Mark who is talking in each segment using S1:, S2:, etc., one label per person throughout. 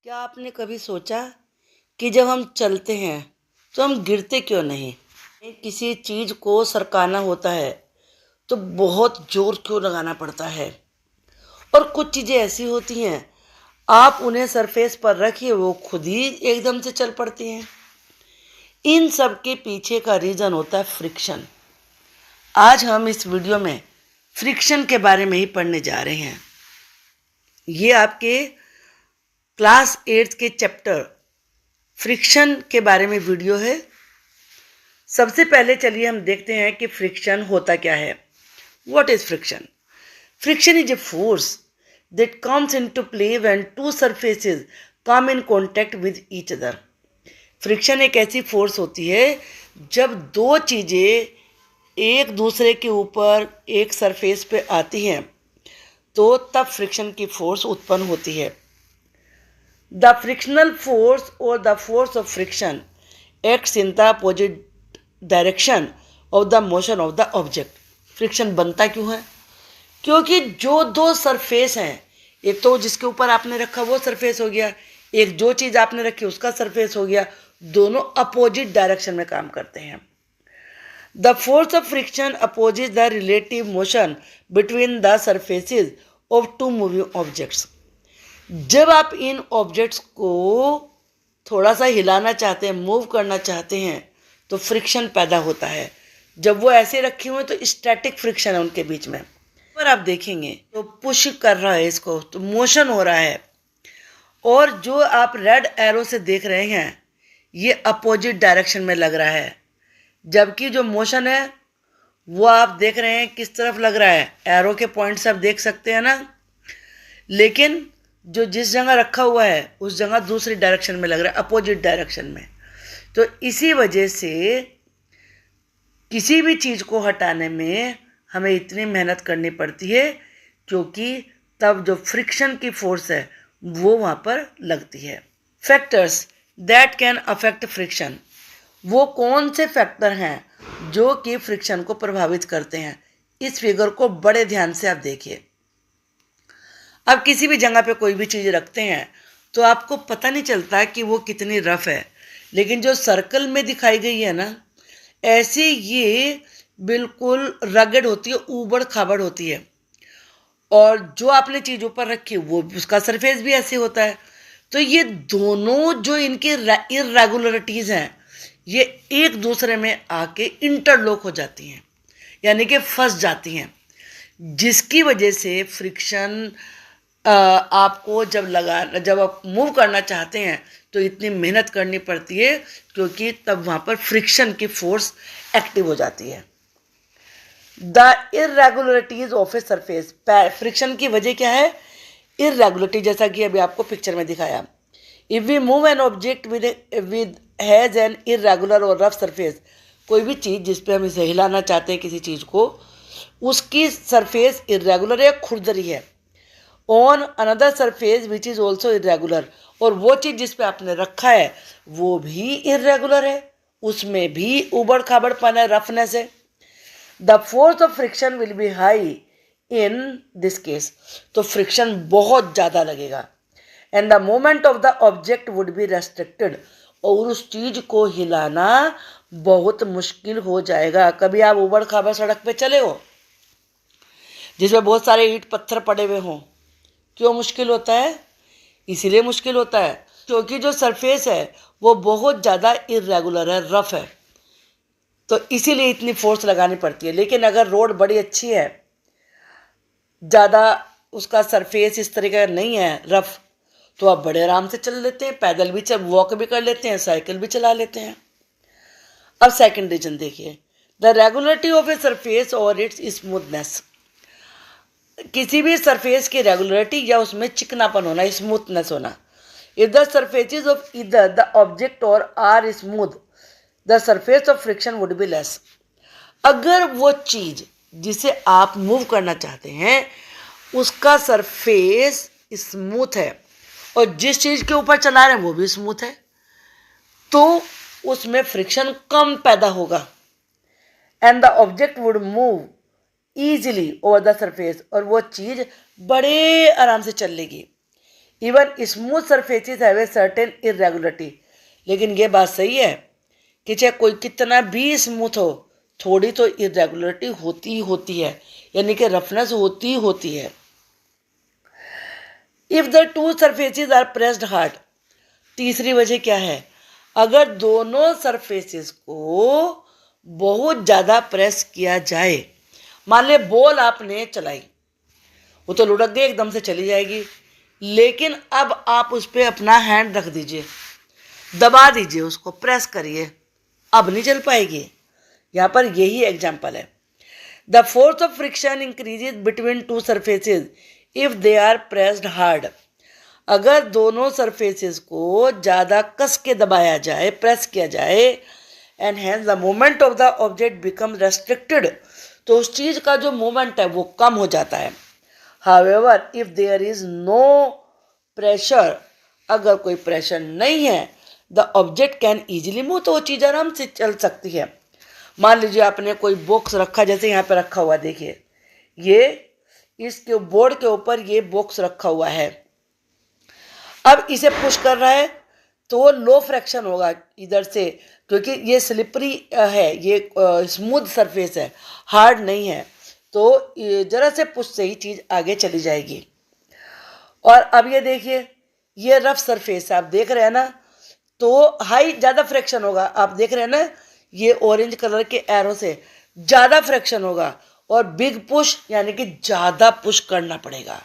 S1: क्या आपने कभी सोचा कि जब हम चलते हैं तो हम गिरते क्यों नहीं? किसी चीज़ को सरकाना होता है तो बहुत जोर क्यों लगाना पड़ता है? और कुछ चीज़ें ऐसी होती हैं, आप उन्हें सरफेस पर रखिए वो खुद ही एकदम से चल पड़ती हैं। इन सब के पीछे का रीज़न होता है फ्रिक्शन। आज हम इस वीडियो में फ्रिक्शन के बारे में ही पढ़ने जा रहे हैं। ये आपके क्लास 8 के चैप्टर फ्रिक्शन के बारे में वीडियो है। सबसे पहले चलिए हम देखते हैं कि फ्रिक्शन होता क्या है। What is friction? Friction is a force that comes into play when to surfaces come in contact with each other. Friction एक ऐसी फोर्स होती है जब दो चीज़ें एक दूसरे के ऊपर एक सरफेस पे आती हैं तो तब फ्रिक्शन की फोर्स उत्पन्न होती है। The frictional force or the force of friction acts in the opposite direction of the motion of the object. Friction बनता क्यों है? क्योंकि जो दो सरफेस हैं, एक तो जिसके ऊपर आपने रखा वो सरफेस हो गया, एक जो चीज़ आपने रखी उसका सरफेस हो गया, दोनों अपोजिट डायरेक्शन में काम करते हैं। The force of friction opposes the relative motion between the surfaces of two moving objects. जब आप इन ऑब्जेक्ट्स को थोड़ा सा हिलाना चाहते हैं, मूव करना चाहते हैं, तो फ्रिक्शन पैदा होता है। जब वो ऐसे रखे हुए हैं तो स्टैटिक फ्रिक्शन है उनके बीच में। पर आप देखेंगे तो पुश कर रहा है इसको, तो मोशन हो रहा है। और जो आप रेड एरो से देख रहे हैं ये अपोजिट डायरेक्शन में लग रहा है, जबकि जो मोशन है वो आप देख रहे हैं किस तरफ लग रहा है। एरो के पॉइंट से आप देख सकते हैं ना, लेकिन जो जिस जगह रखा हुआ है उस जगह दूसरी डायरेक्शन में लग रहा है, अपोजिट डायरेक्शन में। तो इसी वजह से किसी भी चीज़ को हटाने में हमें इतनी मेहनत करनी पड़ती है, क्योंकि तब जो फ्रिक्शन की फोर्स है वो वहाँ पर लगती है। Factors that can affect friction, वो कौन से फैक्टर हैं जो कि फ्रिक्शन को प्रभावित करते हैं? इस फिगर को बड़े ध्यान से आप देखिए। आप किसी भी जगह पे कोई भी चीज़ रखते हैं तो आपको पता नहीं चलता कि वो कितनी रफ है, लेकिन जो सर्कल में दिखाई गई है ना, ऐसे ये बिल्कुल रगड़ होती है, ऊबड़ खाबड़ होती है। और जो आपने चीज़ ऊपर रखी वो उसका सरफेस भी ऐसे होता है। तो ये दोनों जो इनके इरेगुलरिटीज़ हैं ये एक दूसरे में आके इंटरलॉक हो जाती हैं, यानी कि फंस जाती हैं, जिसकी वजह से फ्रिक्शन आपको जब आप मूव करना चाहते हैं तो इतनी मेहनत करनी पड़ती है, क्योंकि तब वहाँ पर फ्रिक्शन की फोर्स एक्टिव हो जाती है। The irregularities of a surface, friction की वजह क्या है? इरेगुलरिटी, जैसा कि अभी आपको पिक्चर में दिखाया। If we move an object with has an irregular और रफ सरफेस, कोई भी चीज़ जिस पे हम इसे हिलाना चाहते हैं किसी चीज़ को, उसकी सरफेस इरेगुलर है, खुरदरी है। On another surface which is also irregular, और वो चीज़ जिस पे आपने रखा है वो भी इरेगुलर है, उसमें भी उबड़ खाबड़पन है, रफनेस है। The force of friction will be high in this case, तो फ्रिक्शन बहुत ज़्यादा लगेगा। And the moment of the object would be restricted, और उस चीज़ को हिलाना बहुत मुश्किल हो जाएगा। कभी आप उबड़ खाबड़ सड़क पे चले हो जिसमें बहुत सारे ईंट पत्थर पड़े हुए हों, क्यों मुश्किल होता है? इसीलिए मुश्किल होता है क्योंकि जो सरफेस है वो बहुत ज़्यादा इरेगुलर है, रफ है, तो इसीलिए इतनी फोर्स लगानी पड़ती है। लेकिन अगर रोड बड़ी अच्छी है, ज़्यादा उसका सरफेस इस तरीके का नहीं है रफ, तो आप बड़े आराम से चल लेते हैं, पैदल भी वॉक भी कर लेते हैं, साइकिल भी चला लेते हैं। अब सेकंड रीजन देखिए, the regularity of A surface और इट्स स्मूथनेस। किसी भी सरफेस की रेगुलरिटी या उसमें चिकनापन होना, स्मूथनेस होना। If the surfaces of either the object और are smooth, the surface of friction would be less. अगर वो चीज़ जिसे आप मूव करना चाहते हैं उसका सरफेस स्मूथ है और जिस चीज़ के ऊपर चला रहे हैं वो भी स्मूथ है, तो उसमें फ्रिक्शन कम पैदा होगा। And the object would move easily over the surface, और वो चीज़ बड़े आराम से चल लेगी। Even smooth surfaces have a certain irregularity. लेकिन ये बात सही है कि चाहे कोई कितना भी स्मूथ हो, थोड़ी तो इरेगुलरिटी होती ही होती है, यानी कि रफनेस होती ही होती है। If the two surfaces are pressed hard, तीसरी वजह क्या है, अगर दोनों सरफेसेस को बहुत ज़्यादा प्रेस किया जाए, मान ले बॉल आपने चलाई, वो तो लुढ़क गई, एकदम से चली जाएगी, लेकिन अब आप उस पर अपना हैंड रख दीजिए, दबा दीजिए, उसको प्रेस करिए, अब नहीं चल पाएगी। यहाँ पर यही एग्जाम्पल है। The force of friction increases between two surfaces if they are pressed hard, अगर दोनों सरफेसेस को ज़्यादा कस के दबाया जाए, प्रेस किया जाए, and hence the movement of the object become restricted, तो उस चीज़ का जो मूवमेंट है वो कम हो जाता है। However if there is no pressure, अगर कोई प्रेशर नहीं है, the object can easily move, तो वो चीज़ आराम से चल सकती है। मान लीजिए आपने कोई बॉक्स रखा, जैसे यहाँ पे रखा हुआ, देखिए ये इसके बोर्ड के ऊपर ये बॉक्स रखा हुआ है, अब इसे पुश कर रहा है तो लो फ्रैक्शन होगा इधर से, क्योंकि ये स्लिपरी है, ये स्मूथ सरफेस है, हार्ड नहीं है, तो जरा से पुश से ही चीज़ आगे चली जाएगी। और अब ये देखिए, ये रफ सरफेस है, आप देख रहे हैं ना, तो हाई ज़्यादा फ्रैक्शन होगा, आप देख रहे हैं ना, ये ऑरेंज कलर के एरो से ज़्यादा फ्रैक्शन होगा, और बिग पुश यानी कि ज़्यादा पुश करना पड़ेगा।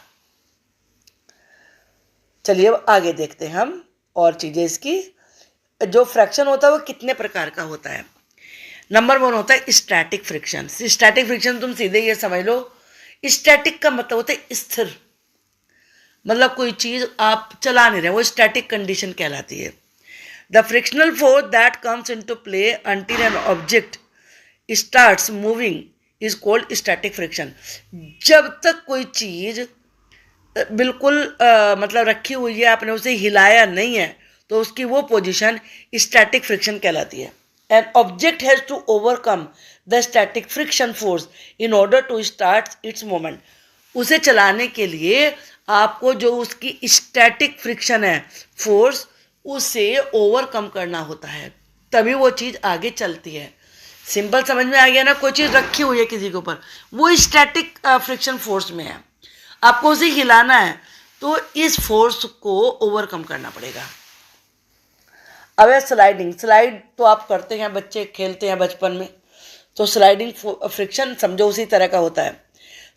S1: चलिए अब आगे देखते हैं हम और चीज़ें इसकी। जो फ्रैक्शन होता है वो कितने प्रकार का होता है। नंबर 1 होता है स्टैटिक फ्रिक्शन। स्टैटिक फ्रिक्शन तुम सीधे ये समझ लो, स्टैटिक का मतलब होता है स्थिर, मतलब कोई चीज़ आप चला नहीं रहे, वो स्टैटिक कंडीशन कहलाती है। The frictional force that comes into play until an object starts moving is called static friction. जब तक कोई चीज़ बिल्कुल मतलब रखी हुई है, आपने उसे हिलाया नहीं है, तो उसकी वो पोजीशन स्टैटिक फ्रिक्शन कहलाती है। An object has to overcome the static friction force in order to start its moment. उसे चलाने के लिए आपको जो उसकी स्टैटिक फ्रिक्शन है, फोर्स, उसे ओवरकम करना होता है, तभी वो चीज़ आगे चलती है। सिंपल समझ में आ गया ना, कोई चीज़ रखी हुई है किसी के ऊपर, वो स्टैटिक फ्रिक्शन फोर्स में है, आपको उसे हिलाना है, तो इस फोर्स को ओवरकम करना पड़ेगा। अब है स्लाइडिंग। स्लाइड तो आप करते हैं, बच्चे खेलते हैं बचपन में, तो स्लाइडिंग फ्रिक्शन समझो उसी तरह का होता है।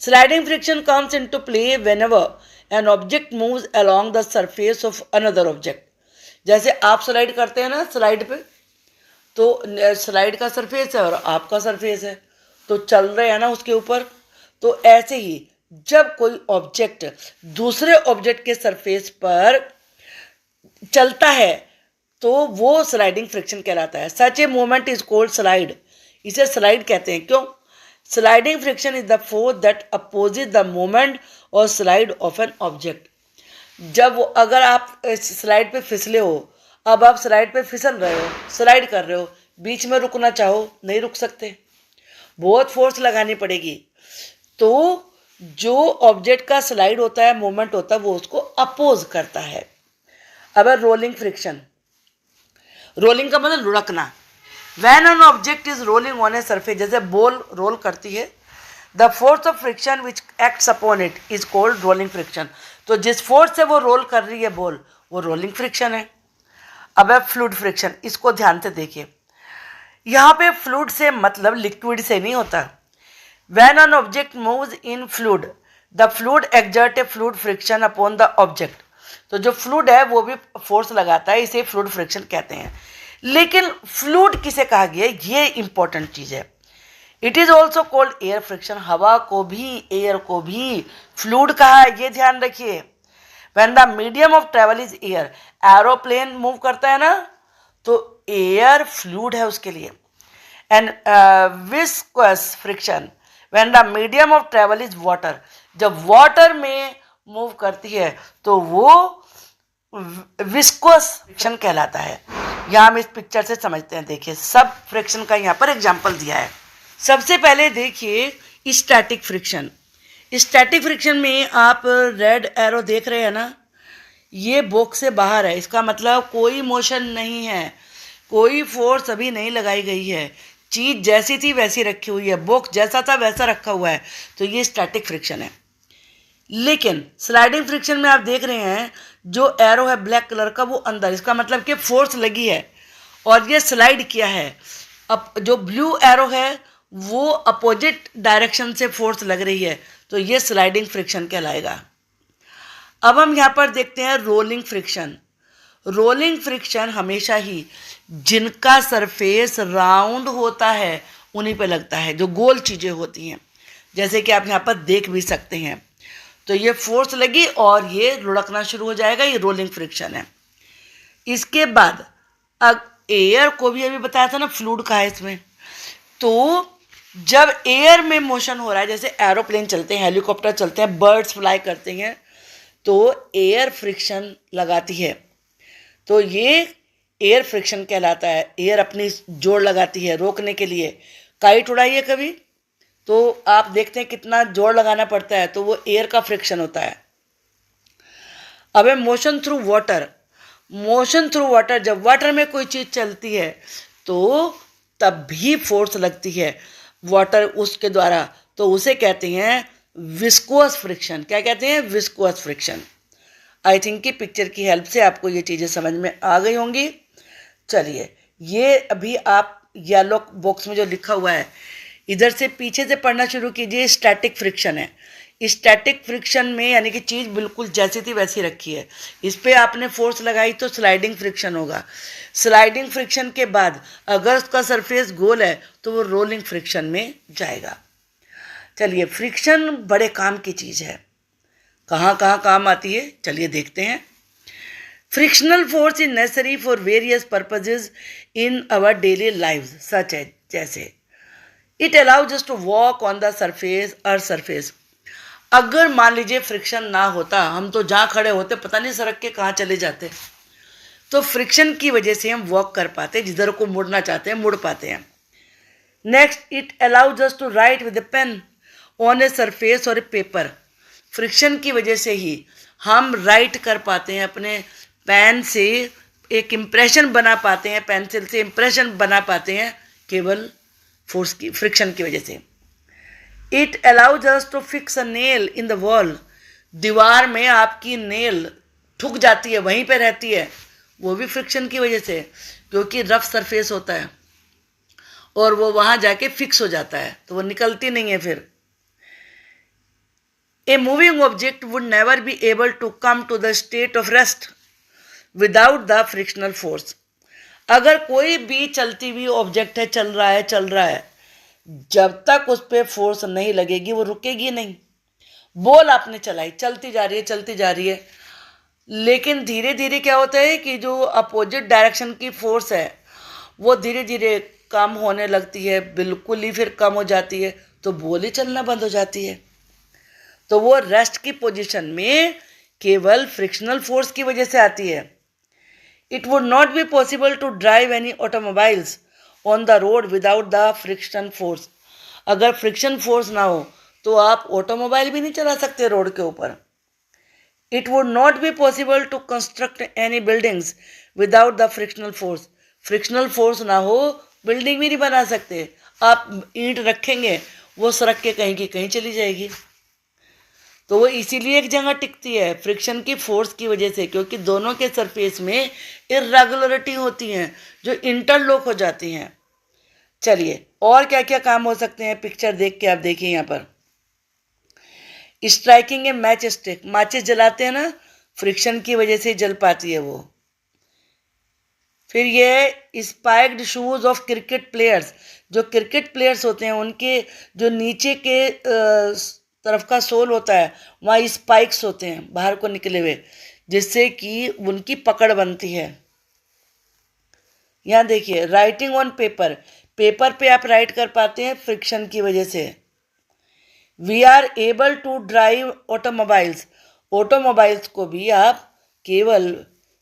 S1: Sliding friction comes into play whenever an object moves along the surface of another object. जैसे आप स्लाइड करते हैं ना स्लाइड पे, तो स्लाइड का सरफेस है और आपका सरफेस है, तो चल रहे हैं ना उसके ऊपर, तो ऐसे ही जब कोई ऑब्जेक्ट दूसरे ऑब्जेक्ट के सरफेस पर चलता है तो वो स्लाइडिंग फ्रिक्शन कहलाता है। Such a moment is called slide, इसे स्लाइड कहते हैं। क्यों? Sliding friction is the force that opposite the moment और स्लाइड ऑफ एन ऑब्जेक्ट। जब अगर आप स्लाइड पे फिसले हो, अब आप स्लाइड पे फिसल रहे हो, स्लाइड कर रहे हो, बीच में रुकना चाहो नहीं रुक सकते, बहुत फोर्स लगानी पड़ेगी। तो जो ऑब्जेक्ट का स्लाइड होता है, मूवमेंट होता है, वो उसको अपोज करता है। अब रोलिंग फ्रिक्शन। रोलिंग का मतलब लुढ़कना। When an object is rolling on a surface, जैसे बॉल रोल करती है, the force of friction which acts upon it is called rolling friction. तो जिस फोर्स से वो रोल कर रही है बॉल, वो रोलिंग फ्रिक्शन है। अब है फ्लूइड फ्रिक्शन, इसको ध्यान से देखिए। यहाँ पे फ्लूइड से मतलब लिक्विड से नहीं होता। When an object moves in fluid, the fluid exerts a fluid friction upon the object. तो जो फ्लूइड है वो भी फोर्स लगाता है, इसे फ्लूइड फ्रिक्शन कहते हैं। लेकिन फ्लूइड किसे कहा गया है, ये इंपॉर्टेंट चीज़ है। It is also called air friction. हवा को भी, एयर को भी फ्लूइड कहा है, ये ध्यान रखिए। When the medium of travel is air, aeroplane move करता है ना, तो एयर फ्लूइड है उसके लिए। And viscous friction when the medium of travel is water, जब वाटर में मूव करती है तो वो विस्कोस फ्रिक्शन कहलाता है। यहाँ हम इस पिक्चर से समझते हैं। देखिए सब फ्रिक्शन का यहाँ पर एग्जाम्पल दिया है। सबसे पहले देखिए स्टैटिक फ्रिक्शन। स्टैटिक फ्रिक्शन में आप रेड एरो देख रहे हैं ना, ये बॉक्स से बाहर है, इसका मतलब कोई मोशन नहीं है, कोई फोर्स अभी नहीं लगाई गई है, चीज़ जैसी थी वैसी रखी हुई है, बॉक्स जैसा था वैसा रखा हुआ है, तो ये स्टैटिक फ्रिक्शन है। लेकिन स्लाइडिंग फ्रिक्शन में आप देख रहे हैं जो एरो है ब्लैक कलर का वो अंदर, इसका मतलब कि फोर्स लगी है और ये स्लाइड किया है। अब जो ब्लू एरो है वो अपोजिट डायरेक्शन से फोर्स लग रही है, तो ये स्लाइडिंग फ्रिक्शन कहलाएगा। अब हम यहाँ पर देखते हैं रोलिंग फ्रिक्शन। रोलिंग फ्रिक्शन हमेशा ही जिनका सरफेस राउंड होता है उन्हीं पे लगता है, जो गोल चीज़ें होती हैं, जैसे कि आप यहाँ पर देख भी सकते हैं। तो ये फोर्स लगी और ये लुढ़कना शुरू हो जाएगा, ये रोलिंग फ्रिक्शन है। इसके बाद अब एयर को भी अभी बताया था ना फ्लूइड का है इसमें, तो जब एयर में मोशन हो रहा है, जैसे एरोप्लेन चलते हैं, हेलीकॉप्टर चलते हैं, बर्ड्स फ्लाई करते हैं, तो एयर फ्रिक्शन लगाती है, तो ये एयर फ्रिक्शन कहलाता है। एयर अपनी जोर लगाती है रोकने के लिए। काइट उड़ाइए कभी तो आप देखते हैं कितना जोर लगाना पड़ता है, तो वो एयर का फ्रिक्शन होता है। अब है motion through water. Motion through water, जब वाटर में कोई चीज़ चलती है तो तब भी फोर्स लगती है वाटर उसके द्वारा, तो उसे कहते हैं विस्कोस फ्रिक्शन। क्या कहते हैं? Viscous friction. आई थिंक कि पिक्चर की हेल्प से आपको ये चीज़ें समझ में आ गई होंगी। चलिए, ये अभी आप येलो बॉक्स में जो लिखा हुआ है इधर से पीछे से पढ़ना शुरू कीजिए। स्टैटिक फ्रिक्शन है। स्टैटिक फ्रिक्शन में यानी कि चीज़ बिल्कुल जैसी थी वैसी रखी है, इस पर आपने फोर्स लगाई तो स्लाइडिंग फ्रिक्शन होगा। स्लाइडिंग फ्रिक्शन के बाद अगर उसका सरफेस गोल है तो वो रोलिंग फ्रिक्शन में जाएगा। चलिए, फ्रिक्शन बड़े काम की चीज़ है। कहाँ कहाँ काम आती है चलिए देखते हैं। Frictional force is necessary for various purposes in our daily lives, such है जैसे it allows us to walk on the surface और सरफेस। अगर मान लीजिए फ्रिक्शन ना होता, हम तो जहाँ खड़े होते पता नहीं सरक के कहाँ चले जाते। तो फ्रिक्शन की वजह से हम वॉक कर पाते, जिधर को मुड़ना चाहते हैं मुड़ पाते हैं। Next, it allows us to write with a pen on a surface और ए पेपर। फ्रिक्शन की वजह से ही हम राइट कर पाते हैं, अपने पेन से एक इम्प्रेशन बना पाते हैं, पेंसिल से इम्प्रेशन बना पाते हैं, केवल फोर्स की फ्रिक्शन की वजह से। It allows us to fix a nail in the wall. दीवार में आपकी नेल ठुक जाती है, वहीं पे रहती है, वो भी फ्रिक्शन की वजह से, क्योंकि रफ सरफेस होता है और वो वहाँ जाके फिक्स हो जाता है, तो वो निकलती नहीं है फिर। A moving object would never be able to come to the state of rest without the frictional force. अगर कोई भी चलती हुई ऑब्जेक्ट है, चल रहा है, जब तक उस पर फोर्स नहीं लगेगी वो रुकेगी नहीं। बॉल आपने चलाई, चलती जा रही है, लेकिन धीरे धीरे क्या होता है कि जो अपोजिट डायरेक्शन की फोर्स है वो धीरे धीरे कम होने लगती है, बिल्कुल ही फिर कम हो जाती है, तो बॉल ही चलना बंद हो जाती है। तो वो रेस्ट की पोजीशन में केवल फ्रिक्शनल फोर्स की वजह से आती है। It would not be possible to drive any automobiles on the road without the friction force. अगर फ्रिक्शन फोर्स ना हो तो आप ऑटोमोबाइल भी नहीं चला सकते रोड के ऊपर। It would not be possible to construct any buildings without the frictional force. Frictional force ना हो बिल्डिंग भी नहीं बना सकते। आप ईंट रखेंगे वो सड़क के कहीं की कहीं चली जाएगी, तो वो इसीलिए एक जगह टिकती है फ्रिक्शन की फोर्स की वजह से, क्योंकि दोनों के सरफेस में इरेगुलरिटी होती हैं जो इंटरलॉक हो जाती हैं। चलिए, और क्या क्या काम हो सकते हैं पिक्चर देख के आप देखिए। यहाँ पर स्ट्राइकिंग ए मैच स्टिक, माचिस जलाते हैं ना, फ्रिक्शन की वजह से जल पाती है वो। फिर ये spiked shoes of cricket players, जो क्रिकेट प्लेयर्स होते हैं उनके जो नीचे के तरफ का सोल होता है वहाँ स्पाइक्स होते हैं बाहर को निकले हुए, जिससे कि उनकी पकड़ बनती है। यहाँ देखिए, राइटिंग ऑन पेपर, पेपर पे आप राइट कर पाते हैं फ्रिक्शन की वजह से। We are able to drive automobiles, automobiles को भी आप केवल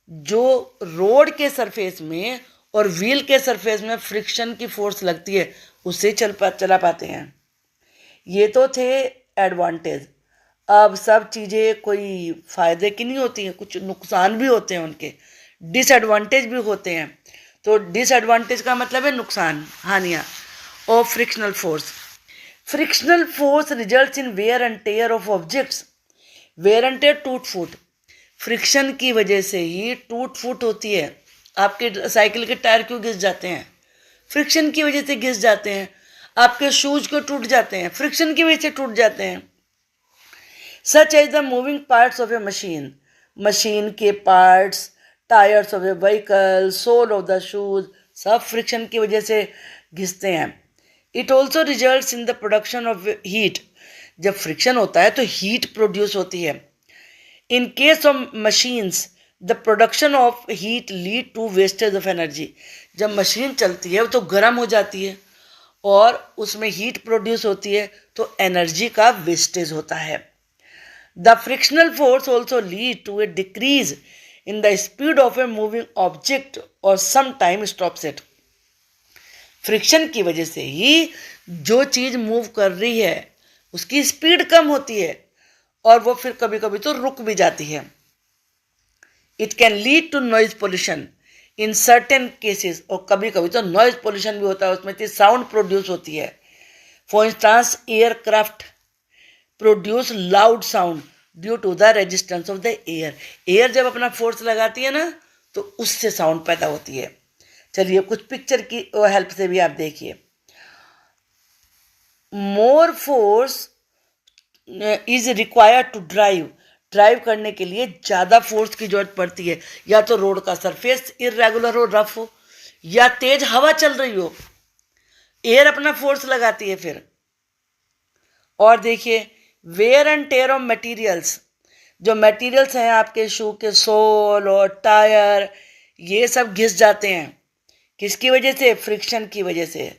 S1: जो रोड के सरफेस में और व्हील के सरफेस में फ्रिक्शन की फोर्स लगती है उससे चला पाते हैं। ये तो थे एडवांटेज। अब सब चीज़ें कोई फ़ायदे की नहीं होती हैं, कुछ नुकसान भी होते हैं उनके, डिसएडवांटेज भी होते हैं। तो डिसएडवांटेज का मतलब है नुकसान, हानियाँ। Of frictional force, frictional force results in wear and tear of objects. Wear and tear, टूट फूट, फ्रिक्शन की वजह से ही टूट फूट होती है। आपके साइकिल के टायर क्यों घिस जाते हैं? फ्रिक्शन की वजह से घिस जाते हैं। आपके शूज क्यों टूट जाते हैं? फ्रिक्शन की वजह से टूट जाते हैं। Such as the moving parts of a machine, machine के parts, tyres of a vehicle, sole of the shoes, सब फ्रिक्शन की वजह से घिसते हैं। It also results in the production of heat, जब फ्रिक्शन होता है तो हीट प्रोड्यूस होती है। In case of machines the production of heat lead to wastage of energy, जब मशीन चलती है तो गर्म हो जाती है और उसमें हीट प्रोड्यूस होती है तो एनर्जी का वेस्टेज होता है। The frictional force also lead to a decrease in the speed of a moving object और some time stops it. Friction की वजह से ही जो चीज़ मूव कर रही है उसकी स्पीड कम होती है और वो फिर कभी कभी तो रुक भी जाती है। It can lead to noise pollution in certain cases, और कभी कभी तो नॉइज पोल्यूशन भी होता है, उसमें साउंड प्रोड्यूस होती है। For instance aircraft produce loud sound due to the resistance of the air. Air जब अपना फोर्स लगाती है ना तो उससे साउंड पैदा होती है। चलिए कुछ पिक्चर की हेल्प से भी आप देखिए। More force is required to drive, drive करने के लिए ज़्यादा फोर्स की जरूरत पड़ती है। या तो रोड का सरफेस इरेगुलर हो, रफ हो, या तेज हवा चल रही हो, एयर अपना फोर्स लगाती है फिर। और देखिए wear and tear of materials, जो मटेरियल्स हैं आपके शू के सोल और टायर, ये सब घिस जाते हैं। किसकी वजह से? फ्रिक्शन की वजह से।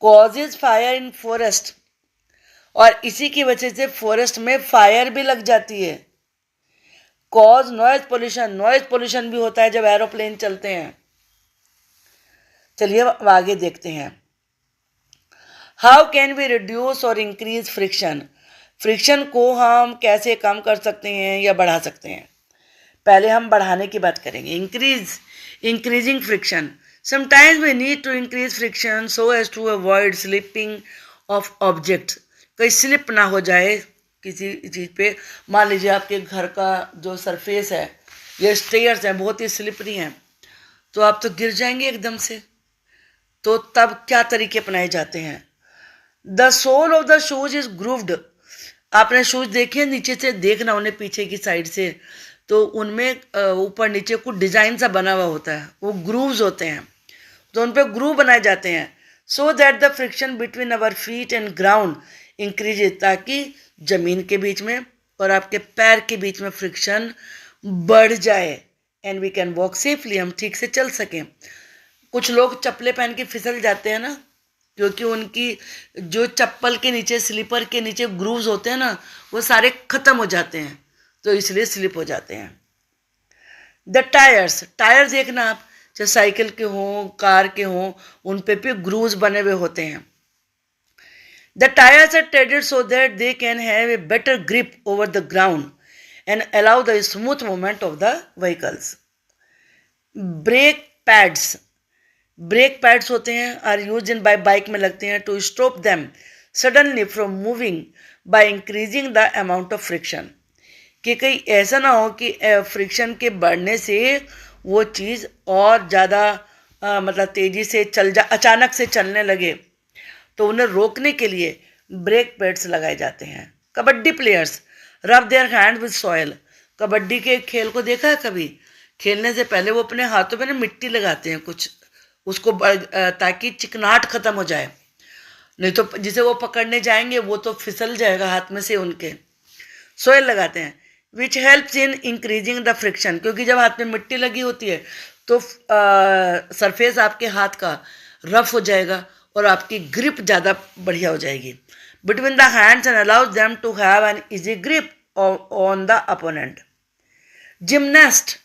S1: कॉजेज फायर इन फॉरेस्ट, और इसी की वजह से फॉरेस्ट में फायर भी लग जाती है। Cause noise pollution, noise pollution भी होता है जब एरोप्लेन चलते हैं। चलिए अब आगे देखते हैं। हाउ कैन वी रिड्यूस और इंक्रीज फ्रिक्शन, फ्रिक्शन को हम कैसे कम कर सकते हैं या बढ़ा सकते हैं? पहले हम बढ़ाने की बात करेंगे। Increasing friction, sometimes we need to increase friction so as to avoid slipping of objects, कहीं स्लिप ना हो जाए किसी चीज़ पे। मान लीजिए आपके घर का जो सरफेस है या स्टेयर्स हैं बहुत ही स्लिपरी हैं, तो आप तो गिर जाएंगे एकदम से। तो तब क्या तरीके अपनाए जाते हैं? The sole of the shoes is grooved, आपने शूज देखे नीचे से देखना उन्हें पीछे की साइड से, तो उनमें ऊपर नीचे कुछ डिजाइन सा बना हुआ होता है, वो ग्रूव्स होते हैं, तो उन पर ग्रूव बनाए जाते हैं। So that the friction between our feet and ground increase, ताकि जमीन के बीच में और आपके पैर के बीच में फ्रिक्शन बढ़ जाए and we can walk safely, हम ठीक से चल सकें। कुछ लोग चप्पलें पहन के फिसल जाते हैं ना, क्योंकि उनकी जो चप्पल के नीचे, स्लीपर के नीचे ग्रूव्स होते हैं ना, वो सारे खत्म हो जाते हैं, तो इसलिए स्लिप हो जाते हैं। द टायर्स, टायर देखना आप, चाहे साइकिल के हों, कार के हों, उन पे भी ग्रूव्स बने हुए होते हैं। The tyres are treaded so that they can have a better grip over the ground and allow the smooth movement of the vehicles. Brake pads, brake pads होते हैं, आर यूज इन बाइक में लगते हैं to stop them suddenly from moving by increasing the amount of friction, कि कहीं ऐसा ना हो कि फ्रिक्शन के बढ़ने से वो चीज़ और ज़्यादा मतलब तेज़ी से अचानक से चलने लगे, तो उन्हें रोकने के लिए ब्रेक पैड्स लगाए जाते हैं। कबड्डी प्लेयर्स रब their hand with soil, kabaddi के खेल को देखा है कभी? खेलने से पहले वो अपने हाथों में ना मिट्टी लगाते हैं कुछ, उसको ताकि चिकनाहट खत्म हो जाए, नहीं तो जिसे वो पकड़ने जाएंगे वो तो फिसल जाएगा हाथ में से उनके। सोयल लगाते हैं which helps in increasing the friction, क्योंकि जब हाथ में मिट्टी लगी होती है तो सरफेस आपके हाथ का रफ हो जाएगा और आपकी ग्रिप ज़्यादा बढ़िया हो जाएगी between the hands and allows them to have an easy grip on the opponent. Gymnast,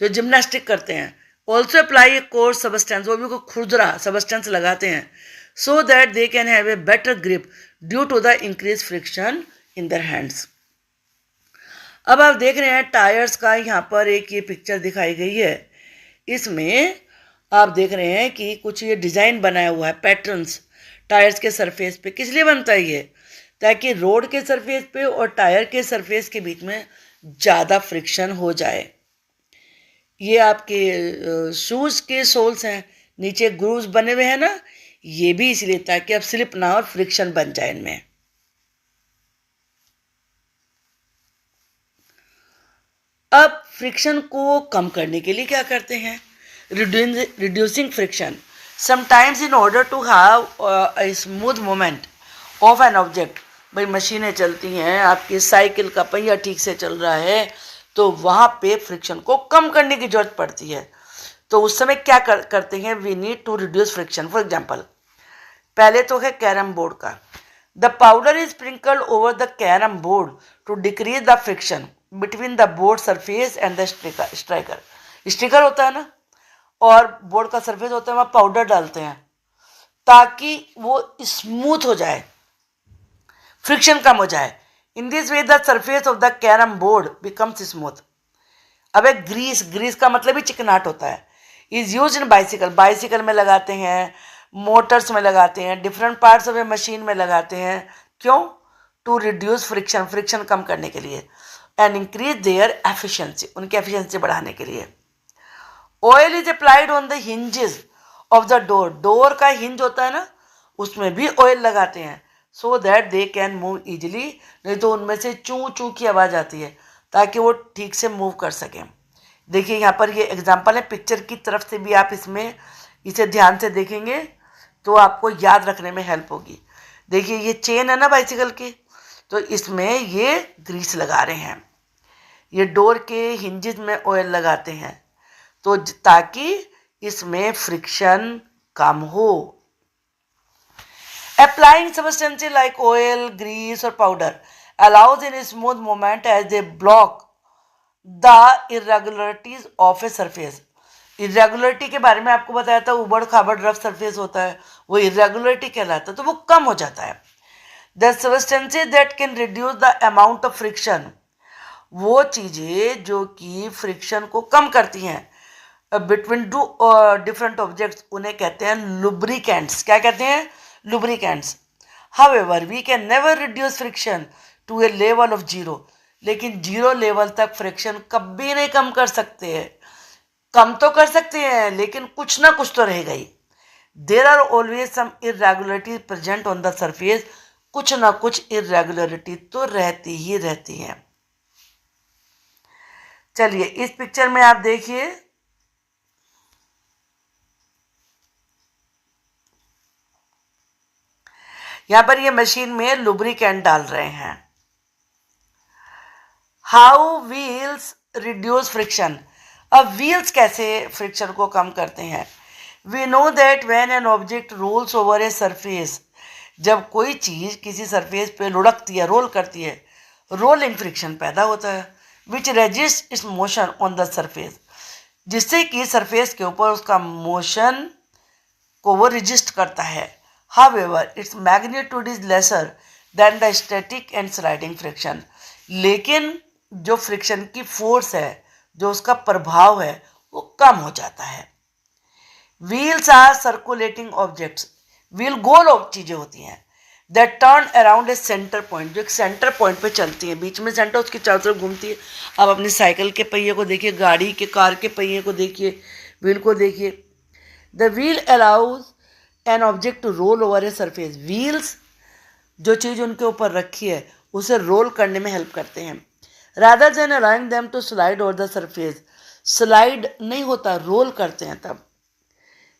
S1: जो जिमनास्टिक करते हैं, also apply a coarse substance, वो भी को खुरदरा सबस्टेंस लगाते हैं, so that they can have a better grip due to the increase friction in their hands. अब आप देख रहे हैं टायर्स का यहाँ पर एक ये पिक्चर दिखाई गई है। इसमें आप देख रहे हैं कि कुछ ये डिज़ाइन बनाया हुआ है, पैटर्न्स टायर्स के सरफेस पे। किस लिए बनता है ये? ताकि रोड के सरफेस पे और टायर के सरफेस के बीच में ज़्यादा फ्रिक्शन हो जाए। ये आपके शूज़ के सोल्स हैं, नीचे ग्रूव्स बने हुए हैं ना, ये भी इसलिए ताकि अब स्लिप ना और फ्रिक्शन बन जाए इनमें। अब फ्रिक्शन को कम करने के लिए क्या करते हैं? Reducing friction sometimes in order to have a smooth movement of an object. भाई मशीनें चलती हैं, आपकी साइकिल का पहिया ठीक से चल रहा है, तो वहाँ पे फ्रिक्शन को कम करने की जरूरत पड़ती है। तो उस समय क्या करते हैं? We need to reduce friction. For example, पहले तो है कैरम बोर्ड का। The powder is sprinkled over the carrom board to decrease the friction between the board surface and the striker. Sticker होता है ना, और बोर्ड का सरफेस होता है, वहाँ पाउडर डालते हैं ताकि वो स्मूथ हो जाए, फ्रिक्शन कम हो जाए। In this way the surface of the carrom board becomes smooth. अब एक ग्रीस का मतलब ही चिकनाट होता है। इज यूज इन बाइसिकल में लगाते हैं, मोटर्स में लगाते हैं, different parts of a machine में लगाते हैं। क्यों? टू रिड्यूस फ्रिक्शन कम करने के लिए, एंड इंक्रीज देयर एफिशिएंसी, उनकी एफिशिएंसी बढ़ाने के लिए। Oil is applied on the hinges of the door का हिंज होता है ना, उसमें भी ऑयल लगाते हैं, so that they can move easily. नहीं तो उनमें से चू चू की आवाज़ आती है, ताकि वो ठीक से मूव कर सकें। देखिए यहाँ पर ये एग्जांपल है, पिक्चर की तरफ से भी आप इसे ध्यान से देखेंगे तो आपको याद रखने में हेल्प होगी। देखिए ये चेन है ना बाइसिकल की, तो इसमें ये ग्रीस लगा रहे हैं। ये डोर के हिंजेस में ऑयल लगाते हैं तो ताकि इसमें फ्रिक्शन कम हो। Applying substances like oil, grease or powder allows in a smooth movement as they block the irregularities of a surface. Irregularity के बारे में आपको बताया था, उबड़ खाबड़ रफ सरफेस होता है, वो इरेगुलरिटी कहलाता है, तो वो कम हो जाता है। The substances that can reduce the amount of friction, वो चीज़ें जो कि फ्रिक्शन को कम करती हैं बिटवीन टू डिफरेंट ऑब्जेक्ट्स, उन्हें कहते हैं लुब्रिकेंट्स। क्या कहते हैं? Lubricants. However, we can never reduce friction to a level of zero. लेकिन जीरो लेवल तक फ्रिक्शन कभी नहीं कम कर सकते हैं। कम तो कर सकते हैं, लेकिन कुछ ना कुछ तो रहेगा ही। There are always some irregularities present on the surface. कुछ ना कुछ irregularity तो रहती ही रहती हैं। चलिए इस पिक्चर में आप देखिए, यहां पर ये मशीन में लुब्रिकेंट डाल रहे हैं। How wheels reduce friction. अब व्हील्स कैसे फ्रिक्शन को कम करते हैं? We know that when an object rolls over a surface, जब कोई चीज किसी सरफेस पे लुढ़कती है, रोल करती है, रोलिंग फ्रिक्शन पैदा होता है, विच resist it's motion on the surface, जिससे कि सरफेस के ऊपर उसका मोशन को वो रजिस्ट करता है। However, its magnitude is lesser than the static and sliding friction. लेकिन जो फ्रिक्शन की फोर्स है, जो उसका प्रभाव है, वो कम हो जाता है। Wheels are circulating objects. Wheel गोल चीजें होती हैं that turn around a centre point, जो एक सेंटर पॉइंट पे चलती हैं, बीच में सेंटर, उसकी चारों तरफ घूमती है। आप अपनी साइकिल के पहिए को देखिए, गाड़ी के कार के पहिए को देखिए, व्हील को देखिए। The wheel allows an object to roll over a surface. Wheels जो चीज़ उनके ऊपर रखी है उसे रोल करने में हेल्प करते हैं। Rather than allowing them to slide over the surface, slide नहीं होता, रोल करते हैं तब।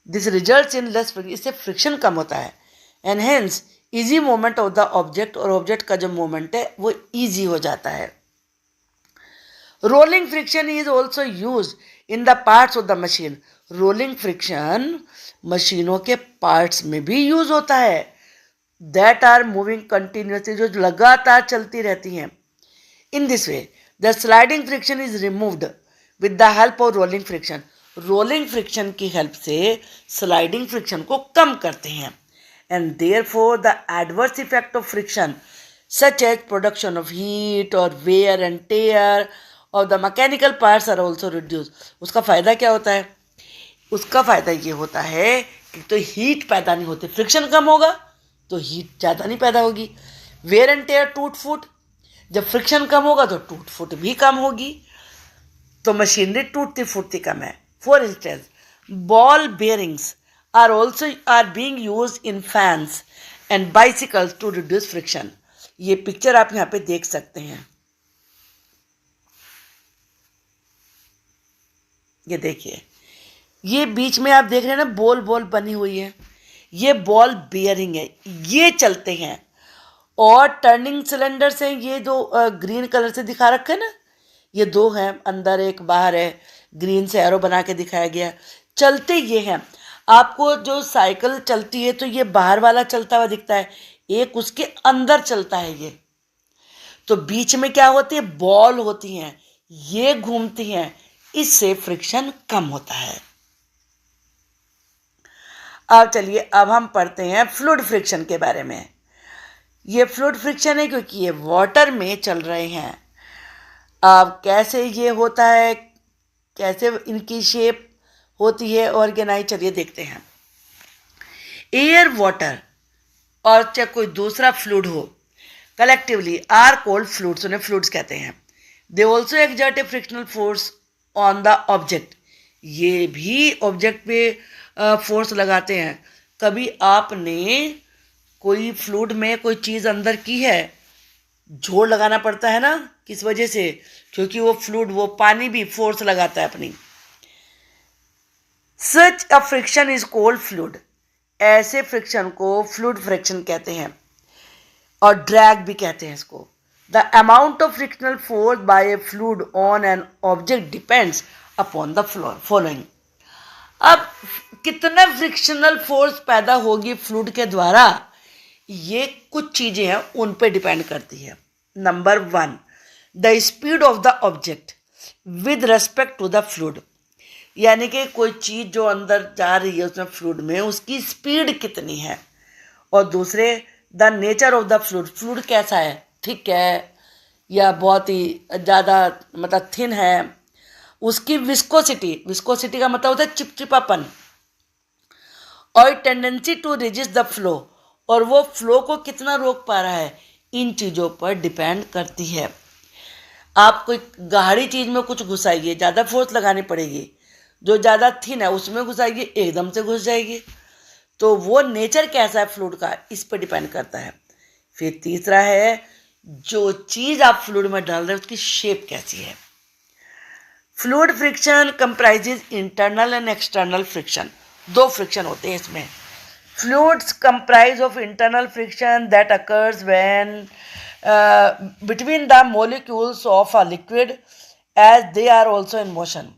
S1: This results in less friction, इससे फ्रिक्शन कम होता है। And hence easy movement of the object, और ऑब्जेक्ट का जो मूवमेंट है वो ईजी हो जाता है। Rolling friction is also use in the parts of the machine. Rolling friction मशीनों के पार्ट्स में भी यूज होता है, दैट आर मूविंग कंटिन्यूसली, जो लगातार चलती रहती हैं। In this way the sliding friction is removed with the help of rolling friction. Rolling friction की हेल्प से स्लाइडिंग फ्रिक्शन को कम करते हैं। And therefore the adverse effect of friction such as production of heat or wear and tear of the mechanical parts are also reduced. उसका फ़ायदा क्या होता है? उसका फ़ायदा ये होता है कि तो हीट पैदा नहीं होती, फ्रिक्शन कम होगा तो हीट ज़्यादा नहीं पैदा होगी. वेयर एंड टेयर, टूट फूट, जब फ्रिक्शन कम होगा तो टूट फूट भी कम होगी, तो मशीनरी टूटती फूटती कम है. For instance, ball bearings are being used in fans and bicycles to reduce friction. ये पिक्चर आप यहाँ पे देख सकते हैं. ये देखिए, ये बीच में आप देख रहे हैं ना, बॉल बॉल बनी हुई है, ये बॉल बेयरिंग है, ये चलते हैं. और टर्निंग सिलेंडर से ये जो ग्रीन कलर से दिखा रखे हैं ना, ये दो हैं, अंदर एक बाहर है, ग्रीन से एरो बना के दिखाया गया. चलते ये हैं. आपको जो साइकिल चलती है तो ये बाहर वाला चलता हुआ दिखता है, एक उसके अंदर चलता है ये. तो बीच में क्या होती है? बॉल होती हैं, ये घूमती हैं, इससे फ्रिक्शन कम होता है. अब चलिए, अब हम पढ़ते हैं फ्लूइड फ्रिक्शन के बारे में. ये फ्लूइड फ्रिक्शन है क्योंकि ये वाटर में चल रहे हैं. अब कैसे ये होता है, कैसे इनकी शेप होती है ऑर्गेनाइज, चलिए देखते हैं. एयर, वाटर और चाहे कोई दूसरा फ्लूइड हो, कलेक्टिवली आर कॉल्ड फ्लूइड्स, उन्हें फ्लूइड्स कहते हैं. They also exert A frictional force on the object. ये भी ऑब्जेक्ट पे फोर्स लगाते हैं. कभी आपने कोई फ्लूइड में कोई चीज़ अंदर की है, जोर लगाना पड़ता है ना, किस वजह से? क्योंकि वो फ्लूइड, वो पानी भी फोर्स लगाता है अपनी. Such a friction is called fluid. ऐसे फ्रिक्शन को फ्लूइड फ्रिक्शन कहते हैं, और ड्रैग भी कहते हैं इसको. The amount of frictional force by a fluid on an object depends upon the following. अब कितना फ्रिक्शनल फोर्स पैदा होगी फ्लूइड के द्वारा, ये कुछ चीज़ें हैं, उन पे डिपेंड करती है. Number 1, the speed of the object with respect to the fluid. यानी कि कोई चीज़ जो अंदर जा रही है उसमें फ्लूइड में, उसकी स्पीड कितनी है. और दूसरे, the nature of the fluid. Fluid कैसा है, थिक है या बहुत ही ज़्यादा मतलब थिन है. उसकी विस्कोसिटी, विस्कोसिटी का मतलब होता है चिपचिपापन. और tendency to resist the flow, और वो फ्लो को कितना रोक पा रहा है, इन चीज़ों पर डिपेंड करती है. आप कोई गाढ़ी चीज़ में कुछ घुसाइए, ज़्यादा फोर्स लगानी पड़ेगी. जो ज़्यादा थिन है उसमें घुसाइए, एकदम से घुस जाएगी. तो वो नेचर कैसा है फ्लूइड का, इस पर डिपेंड करता है. फिर तीसरा है, जो चीज़ आप फ्लूइड में डाल रहे हैं उसकी शेप कैसी है. Fluid friction comprises internal and external friction. दो फ्रिक्शन होते हैं इसमें. Fluids comprise of internal friction that occurs when between the molecules of a liquid as they are also in motion.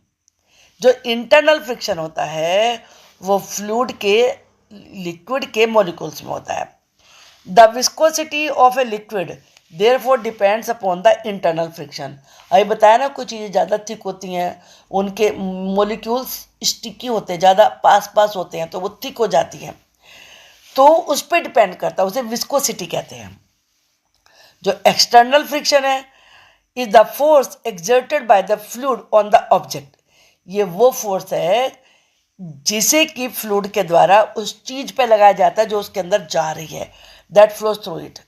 S1: जो इंटरनल फ्रिक्शन होता है वो फ्लूइड के, liquid के मॉलिक्यूल्स में होता है. The viscosity of a liquid therefore depends upon the internal friction. अभी बताया ना, कुछ चीज़ें ज़्यादा थिक होती हैं, उनके मॉलिक्यूल्स स्टिकी होते हैं, ज़्यादा पास पास होते हैं, तो वो थिक हो जाती हैं. तो उस पर डिपेंड करता है, उसे विस्कोसिटी कहते हैं. जो एक्सटर्नल फ्रिक्शन है, is the force exerted by the fluid on the object. ये वो फोर्स है जिसे कि फ्लूइड के द्वारा उस चीज पे लगाया जाता है जो उसके अंदर जा रही है, that flows through it.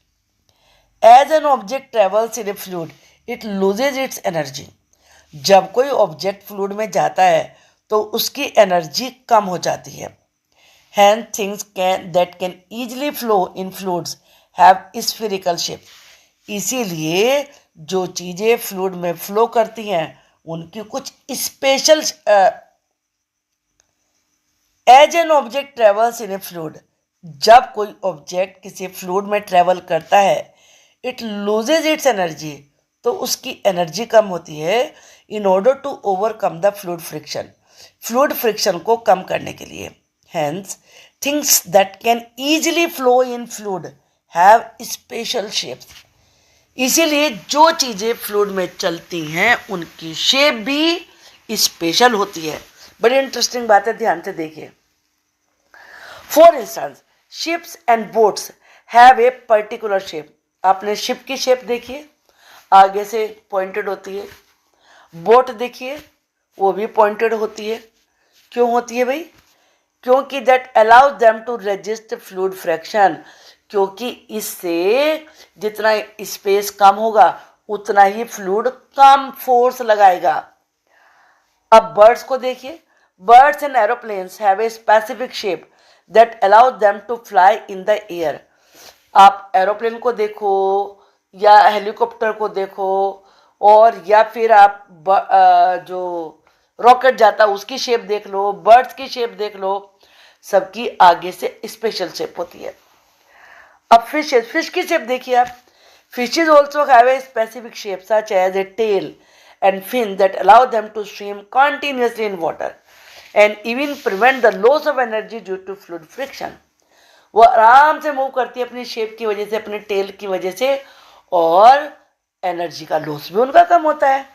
S1: As an object travels in a fluid it loses its energy. जब कोई ऑब्जेक्ट फ्लूइड में जाता है तो उसकी एनर्जी कम हो जाती है. Hence things that can easily flow in fluids have spherical shape. इसीलिए जो चीज़ें फ्लूइड में फ्लो करती हैं उनकी कुछ special. As an object travels in a fluid, जब कोई ऑब्जेक्ट किसी फ्लूइड में ट्रेवल करता है, इट लूजेज इट्स एनर्जी, तो उसकी एनर्जी कम होती है. In order to overcome the fluid friction, fluid friction को कम करने के लिए. Hence things that can easily flow in fluid have special shapes. इसीलिए जो चीज़ें फ्लूइड में चलती हैं उनकी शेप भी स्पेशल होती है. बड़ी इंटरेस्टिंग बात है, ध्यान से देखिए. For instance, ships and boats have a particular shape. आपने शिप की शेप देखिए, आगे से पॉइंटेड होती है। बोट देखिए, वो भी पॉइंटेड होती है। क्यों होती है भाई? क्योंकि that allows them to resist fluid friction, क्योंकि इससे जितना स्पेस कम होगा उतना ही फ्लूइड कम फोर्स लगाएगा। अब बर्ड्स को देखिए, birds and aeroplanes have a specific shape that allows them to fly in the air. आप एरोप्लेन को देखो या हेलीकॉप्टर को देखो, और या फिर आप जो रॉकेट जाता है उसकी शेप देख लो, बर्ड्स की शेप देख लो, सबकी आगे से स्पेशल शेप होती है। अब फिश की शेप देखिए आप, fishes also have a specific shape such as a tail and fin that allow them to swim continuously in water and even prevent the loss of energy due to fluid friction. वो आराम से move करती है अपनी shape की वजह से, अपने टेल की वजह से, और एनर्जी का लॉस भी उनका कम होता है।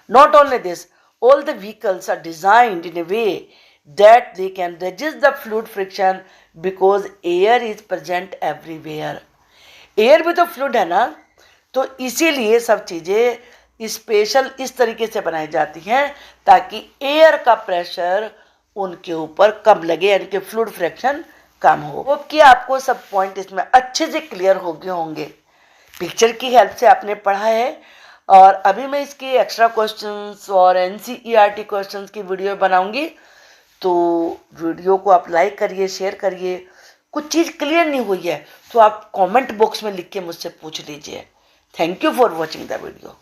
S1: Not only this, all the vehicles are designed in a way that they can resist the fluid friction because air is present everywhere. Air भी तो फ्लूइड है ना, तो इसीलिए सब चीज़ें स्पेशल इस तरीके से बनाई जाती हैं ताकि एयर का प्रेशर उनके ऊपर कम लगे, यानी कि फ्लूइड फ्रैक्शन कम हो। होप कि आपको सब पॉइंट इसमें अच्छे से क्लियर हो गए होंगे। पिक्चर की हेल्प से आपने पढ़ा है, और अभी मैं इसके एक्स्ट्रा क्वेश्चंस और एनसीईआरटी क्वेश्चंस की वीडियो बनाऊंगी, तो वीडियो को आप लाइक करिए, शेयर करिए। कुछ चीज़ क्लियर नहीं हुई है तो आप कमेंट बॉक्स में लिख के मुझसे पूछ लीजिए। Thank you for watching the video.